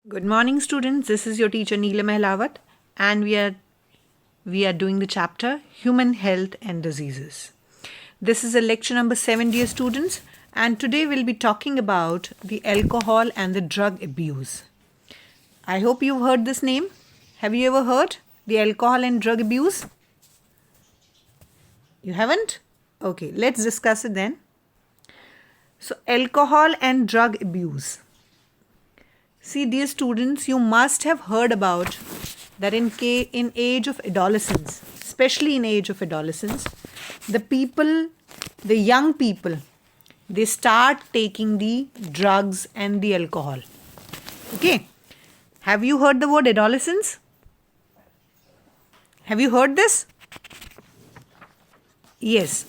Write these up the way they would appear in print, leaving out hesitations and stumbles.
Good morning, students. This is your teacher Neela Mehlawat, and we are doing the chapter Human Health and Diseases. This is a lecture number 7, dear students, and today we'll be talking about the alcohol and the drug abuse. I hope you've heard this name. Have you ever heard the alcohol and drug abuse? You haven't? Okay, let's discuss it then. So, alcohol and drug abuse. See, dear students, you must have heard about that in age of adolescence, especially in age of adolescence, the young people, they start taking the drugs and the alcohol. Okay. Have you heard the word adolescence? Have you heard this? Yes.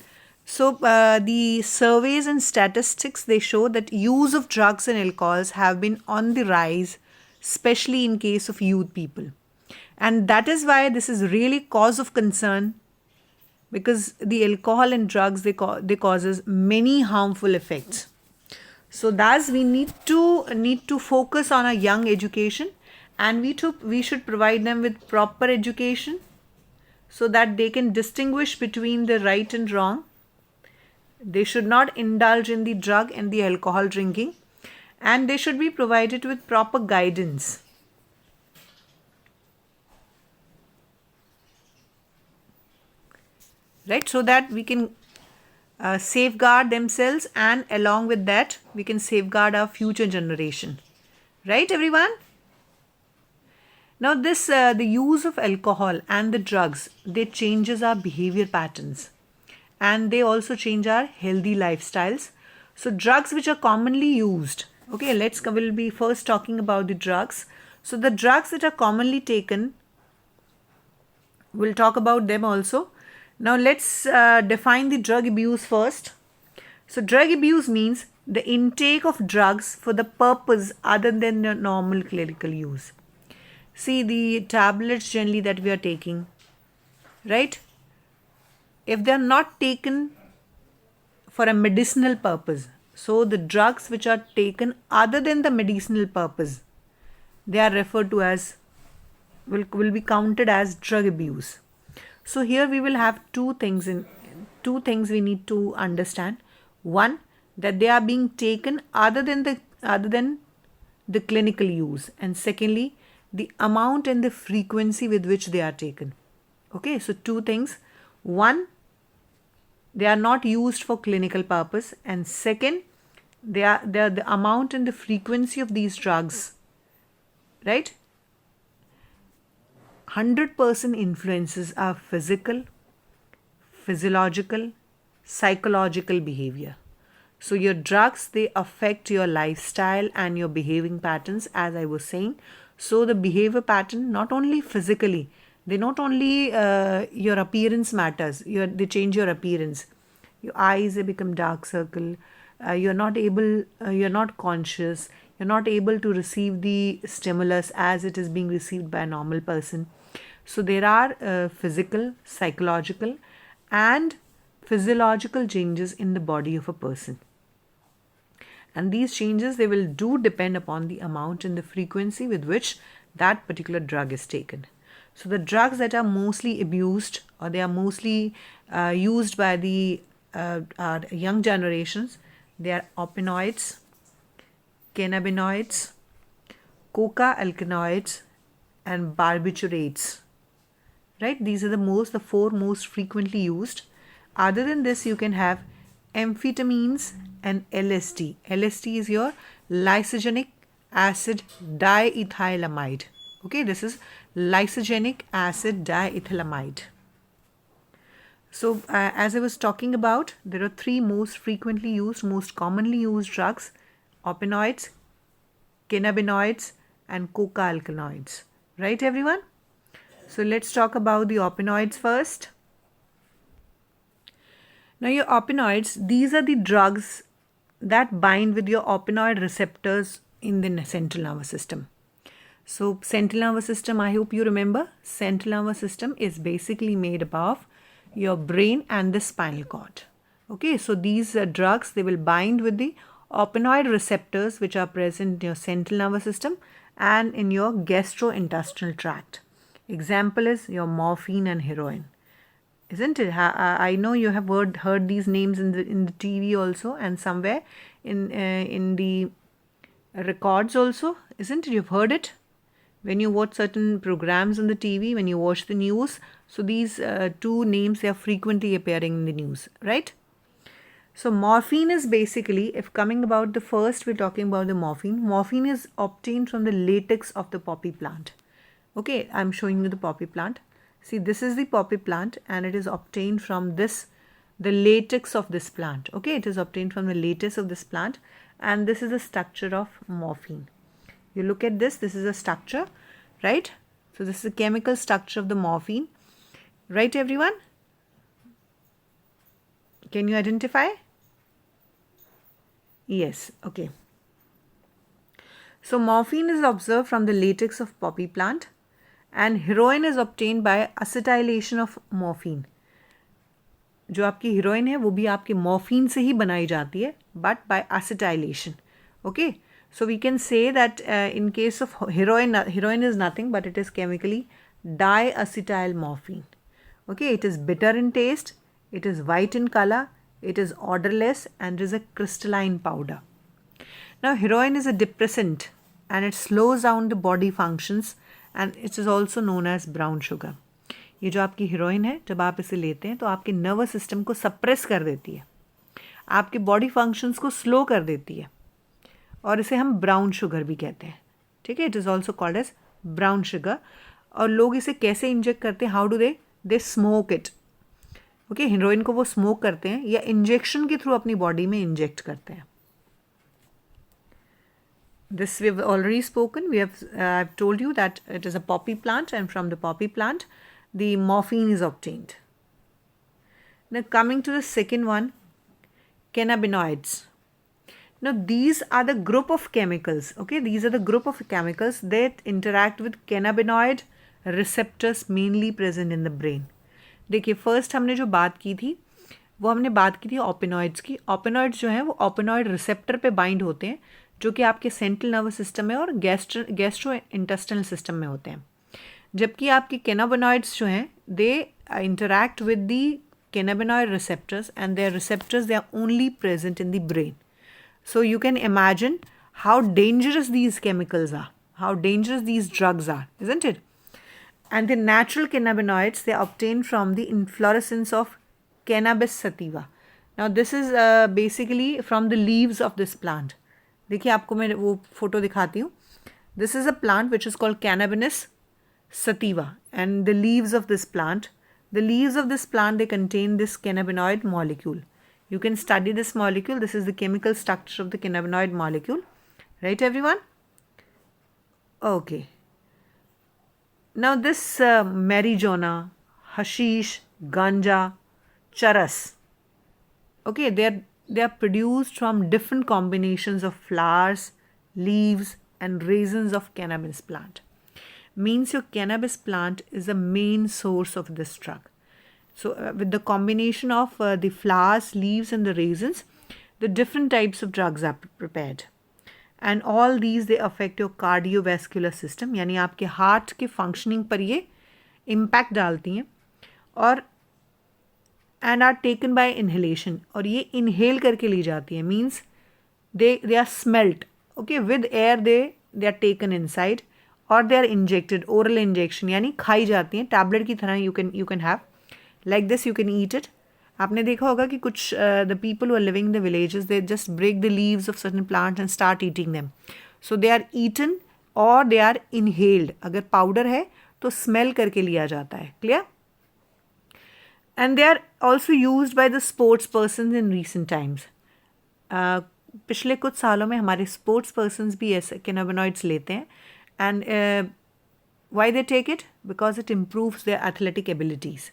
So the surveys and statistics, they show that use of drugs and alcohols have been on the rise, especially in case of youth people. And that is why this is really cause of concern, because the alcohol and drugs, they causes many harmful effects. So thus we need to focus on our young education, and we should provide them with proper education so that they can distinguish between the right and wrong. They should not indulge in the drug and the alcohol drinking, and they should be provided with proper guidance. Right, so that we can safeguard themselves, and along with that we can safeguard our future generation. Right, everyone? Now this the use of alcohol and the drugs, they changes our behavior patterns, and they also change our healthy lifestyles. So drugs which are commonly used, okay, we'll be first talking about the drugs. So the drugs that are commonly taken, we'll talk about them also. Now let's define the drug abuse first. So drug abuse means the intake of drugs for the purpose other than the normal clinical use. See, the tablets generally that we are taking, right? If they are not taken for a medicinal purpose, so the drugs which are taken other than the medicinal purpose, they are referred to as, will be counted as drug abuse. So here we will have two things we need to understand. One, that they are being taken other than the clinical use, and secondly, the amount and the frequency with which they are taken. Okay, so two things. One, they are not used for clinical purpose, and second, they are the amount and the frequency of these drugs, right? 100% influences our physical, physiological, psychological behavior. So your drugs, they affect your lifestyle and your behaving patterns, as I was saying. So the behavior pattern, not only physically, they not only your appearance matters, they change your appearance. Your eyes, they become dark circle. You're not conscious. You're not able to receive the stimulus as it is being received by a normal person. So there are physical, psychological, and physiological changes in the body of a person. And these changes, they will depend upon the amount and the frequency with which that particular drug is taken. So the drugs that are mostly abused, or they are mostly used by the our young generations, they are opioids, cannabinoids, coca-alkaloids, and barbiturates. Right? These are the four most frequently used. Other than this, you can have amphetamines and LSD. LSD is your lysogenic acid diethylamide. Okay, this is lysogenic acid diethylamide. So as I was talking about, there are three most frequently used, most commonly used drugs: opioids, cannabinoids, and coca-alkaloids. Right, everyone? So let's talk about the opioids first. Now your opioids, these are the drugs that bind with your opioid receptors in the central nervous system. So central nervous system, I hope you remember, central nervous system is basically made up of your brain and the spinal cord. Okay, so these drugs, they will bind with the opioid receptors which are present in your central nervous system, and in your gastrointestinal tract. Example is your morphine and heroin. Isn't it? I know you have heard these names in the TV also, and somewhere in the records also. Isn't it? You've heard it when you watch certain programs on the TV, when you watch the news. So these two names, they are frequently appearing in the news, right? So morphine is basically, if coming about the first, we're talking about the morphine. Morphine is obtained from the latex of the poppy plant. Okay, I'm showing you the poppy plant. See, this is the poppy plant and it is obtained from this, the latex of this plant. Okay, it is obtained from the latex of this plant, and this is the structure of morphine. You look at this, this is a structure, right? So this is the chemical structure of the morphine, right everyone? Can you identify? Yes, okay. So morphine is observed from the latex of poppy plant, and heroin is obtained by acetylation of morphine. जो आपकी heroine है वो भी आपके morphine से ही बनाई जाती है, but by acetylation. Okay, so we can say that in case of heroin is nothing but it is chemically diacetyl morphine. Okay, it is bitter in taste, it is white in color, it is odorless, and is a crystalline powder. Now heroin is a depressant and it slows down the body functions, and it is also known as brown sugar. ये जो आपकी heroine है, जब आप इसे लेते हैं तो आपके नर्वस सिस्टम को सप्रेस कर देती है, आपके बॉडी फंक्शंस को स्लो कर देती है, और इसे हम ब्राउन शुगर भी कहते हैं. ठीक है, it is also called as brown sugar. और लोग इसे कैसे इंजेक्ट करते हैं? How do they smoke it. Okay, heroin को वो स्मोक करते हैं या इंजेक्शन के थ्रू अपनी बॉडी में इंजेक्ट करते हैं. This we have already spoken. I've told you that it is a poppy plant, and from the poppy plant the morphine is obtained. Now coming to the second one, cannabinoids. Now these are the group of chemicals. Okay, these are the group of chemicals that interact with cannabinoid receptors mainly present in the brain. देखिए, first हमने जो बात की थी वो हमने बात की थी ओपिनॉइड्स की. ओपिनॉइड्स जो हैं वो ओपिनॉइड रिसेप्टर पे बाइंड होते हैं, जो कि आपके सेंट्रल नर्वस सिस्टम में और गैस्ट्रो इंटेस्टिनल सिस्टम में होते हैं. जबकि आपके कैनाबिनॉइड्स जो हैं they interact with the cannabinoid receptors, and their receptors they are only present in the brain. So you can imagine how dangerous these chemicals are, how dangerous these drugs are, isn't it? And the natural cannabinoids, they are obtained from the inflorescence of cannabis sativa. Now this is basically from the leaves of this plant. देखिए, आपको मैं वो photo दिखाती हूँ. This is a plant which is called cannabis sativa, and the leaves of this plant, they contain this cannabinoid molecule. You can study this molecule. This is the chemical structure of the cannabinoid molecule, right everyone? Okay. Now this marijuana, hashish, ganja, charas, okay, they are produced from different combinations of flowers, leaves, and raisins of cannabis plant. Means your cannabis plant is the main source of this drug. So with the combination of the flowers, leaves, and the raisins, the different types of drugs are prepared. And all these, they affect your cardiovascular system, यानी आपके heart के functioning पर ये impact डालती हैं, और and are taken by inhalation, और ये इनहेल करके ली जाती है. Means they are smelt. Okay, with air they are taken inside, और they are injected, oral injection, यानी खाई जाती हैं टैबलेट की तरह. You can have like this, you can eat it. आपने देखा होगा कि कुछ the people who are living in the villages, they just break the leaves of certain plants and start eating them. So they are eaten और they are inhaled. अगर powder है तो smell करके लिया जाता है. Clear? And they are also use by the sports person in recent times. पिछले कुछ सालों में हमारे स्पोर्ट्स पर्सन भी ऐसे कैनाबिनॉइड्स लेते हैं. And why they take it? Because it improves their athletic abilities.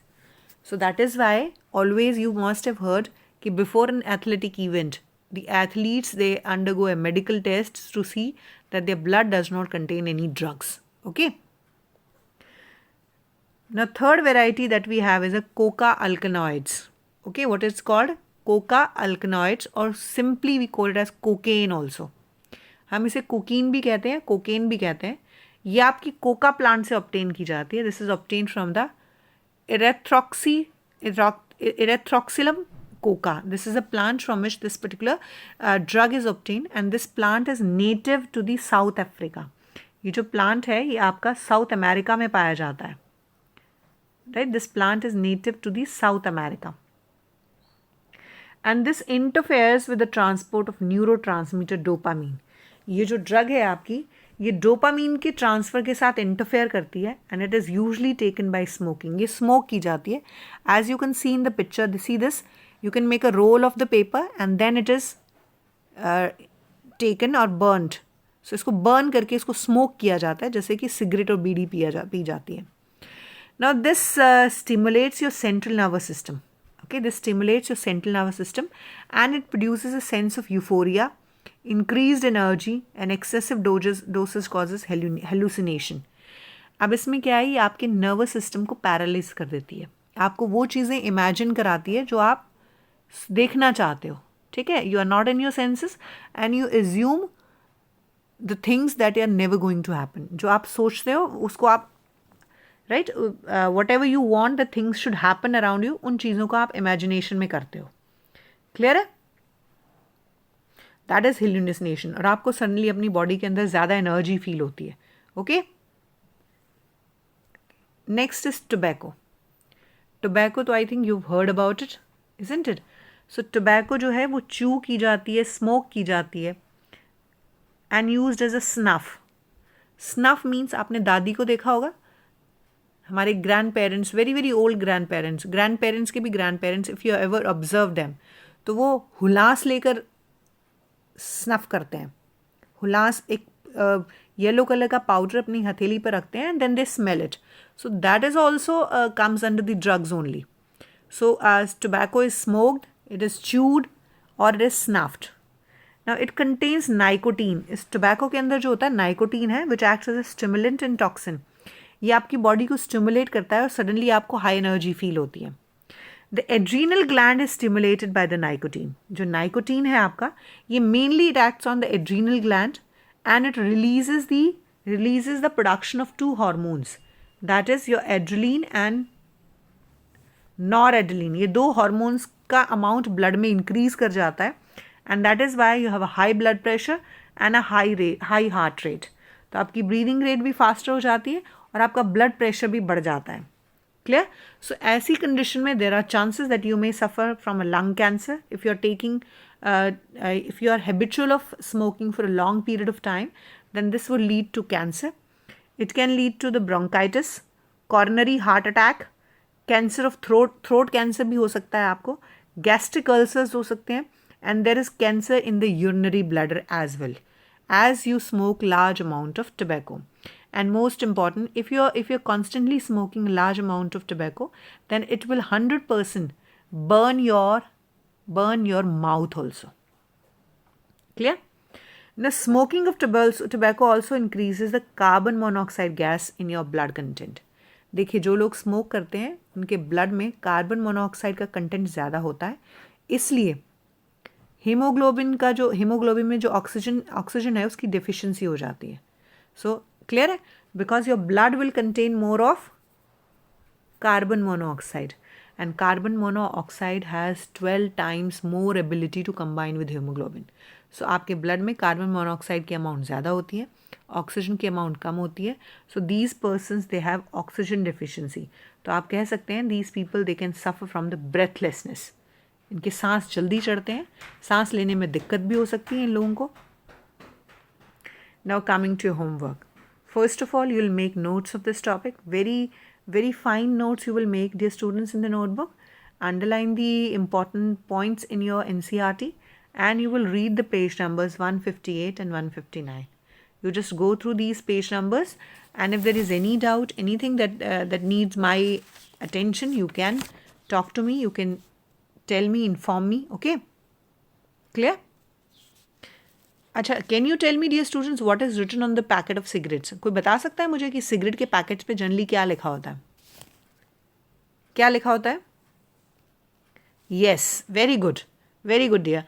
So that is why always you must have heard कि before an athletic event, the athletes, they undergo a medical test to see that their blood does not contain any drugs. Okay. Now third variety that we have is a coca alkaloids. Okay, what it's called? Coca alkaloids, or simply we call it as cocaine also. हम इसे cocaine भी कहते हैं, cocaine भी कहते हैं। ये आपकी कोका प्लांट से ऑब्टेन की जाती है। This is obtain from the erythroxylum coca. This is a plant from which this particular drug is obtained, and this plant is native to the South Africa. ये जो plant है ये आपका south America में पाया जाता है, right? This plant is native to the South America, and this interferes with the transport of neurotransmitter dopamine. ये जो ड्रग है आपकी, ये डोपामीन के ट्रांसफ़र के साथ इंटरफेयर करती है, and it is usually taken by smoking. ये स्मोक की जाती है. As you can see in the picture, see this, you can make a roll of the paper and then it is taken और burned. So इसको burn करके इसको smoke किया जाता है, जैसे कि सिगरेट और बीड़ी पी जाती है. Now this stimulates your central nervous system. Okay, this stimulates your central nervous system and it produces a sense of euphoria, increased energy, and excessive doses causes hallucination. अब इसमें क्या है, ये आपके नर्वस सिस्टम को paralyse कर देती है. आपको वो चीज़ें इमेजिन कराती है जो आप देखना चाहते हो. ठीक है, you are not in your senses and you assume the things that are never going to happen. जो आप सोचते हो उसको आप right, whatever you want the things should happen around you, उन चीज़ों को आप इमेजिनेशन में करते हो. क्लियर है? That is hallucination. और आपको सडनली अपनी बॉडी के अंदर ज़्यादा एनर्जी फील होती है. Okay, next is tobacco. Tobacco तो I think you heard about it, isn't it? So tobacco जो है वो च्यू की जाती है, स्मोक की जाती है, and used as a snuff. Snuff means आपने दादी को देखा होगा, हमारे grand parents, very very old grand parents के भी grand parents, if you ever observe them, तो वो हुलास लेकर स्नफ करते हैं. हुलास एक येलो कलर का पाउडर अपनी हथेली पर रखते हैं and then they smell it. So that is also comes under the drugs only. So as tobacco is smoked, it is chewed और it is snuffed. Now it contains nicotine. इस tobacco के अंदर जो होता है नाइकोटीन है, which acts as a stimulant and toxin. ये आपकी बॉडी को स्टिमुलेट करता है और सडनली आपको हाई एनर्जी फील होती है. The adrenal gland is stimulated by the nicotine. जो नाइकोटीन है आपका, ये mainly it acts on the adrenal gland and it releases the production of two hormones, that is your adrenaline and noradrenaline. ये दो hormones का amount blood में increase कर जाता है, and that is why you have a high blood pressure and a high heart rate. तो आपकी breathing rate भी फास्टर हो जाती है और आपका ब्लड प्रेशर भी बढ़ जाता है. क्लियर? सो ऐसी कंडीशन में there are chances that you may suffer from a lung cancer if you are taking, if you are habitual of smoking for a long period of time, then this will lead to cancer. It can lead to the bronchitis, coronary heart attack, cancer of throat cancer भी हो सकता है आपको, gastric ulcers हो सकते हैं, and there is cancer in the urinary bladder as well as you smoke large amount of tobacco. And most important, if you're constantly smoking a large amount of tobacco, then it will 100% burn your mouth also. Clear? Now, smoking of tobacco also increases the carbon monoxide gas in your blood content. देखिए, जो लोग smoke करते हैं उनके blood में carbon monoxide का content ज़्यादा होता है, इसलिए हीमोग्लोबिन में जो ऑक्सीजन है उसकी डिफिशियंसी हो जाती है. सो क्लियर है? Because your blood will contain more of carbon monoxide, and carbon monoxide has 12 times more ability to combine with haemoglobin. So आपके ब्लड में कार्बन मोनोऑक्साइड की अमाउंट ज़्यादा होती है, ऑक्सीजन की अमाउंट कम होती है. So these persons they have oxygen deficiency. तो आप कह सकते हैं these people they can suffer from the breathlessness. इनके सांस जल्दी चढ़ते हैं, सांस लेने में दिक्कत भी हो सकती है इन लोगों को. Now coming to your homework. First of all you will make notes of this topic. Very very fine notes you will make, dear students, in the notebook. Underline the important points in your NCERT and you will read the page numbers 158 and 159. You just go through these page numbers, and if there is any doubt, anything that needs my attention, you can talk to me, you can tell me, inform me. Okay? Clear? अच्छा, can you tell me, dear students, what is written on the packet of cigarettes? कोई बता सकता है मुझे कि cigarette के packets पे generally क्या लिखा होता है? क्या लिखा होता है? Yes, very good, dear.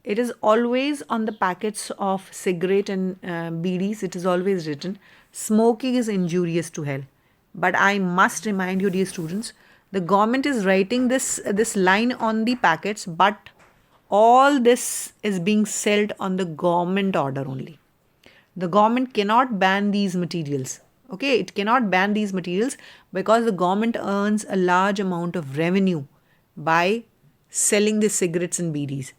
it is always on the packets of cigarette and BDs, it is always written, smoking is injurious to health. But I must remind you, dear students, the government is writing this line on the packets, but all this is being sold on the government order only. The government cannot ban these materials. Okay, it cannot ban these materials because the government earns a large amount of revenue by selling the cigarettes and BDs.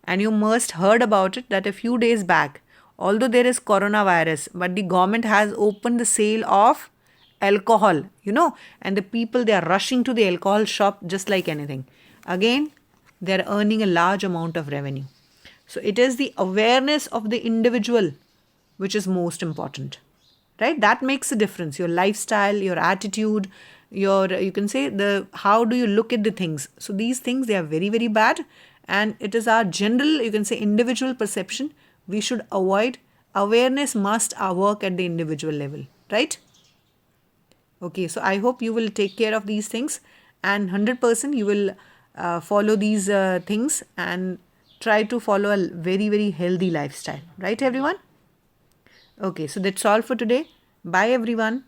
And you must heard about it that a few days back, although there is coronavirus, but the government has opened the sale of alcohol, and the people, they are rushing to the alcohol shop just like anything. Again, they are earning a large amount of revenue. So it is the awareness of the individual which is most important, right? That makes a difference. Your lifestyle, your attitude, you can say how do you look at the things. So these things, they are very, very bad, and it is our general, you can say, individual perception we should avoid. Awareness must work at the individual level, right? Okay, so I hope you will take care of these things, and 100% you will follow these things and try to follow a very, very healthy lifestyle, right everyone? Okay, so that's all for today. Bye everyone.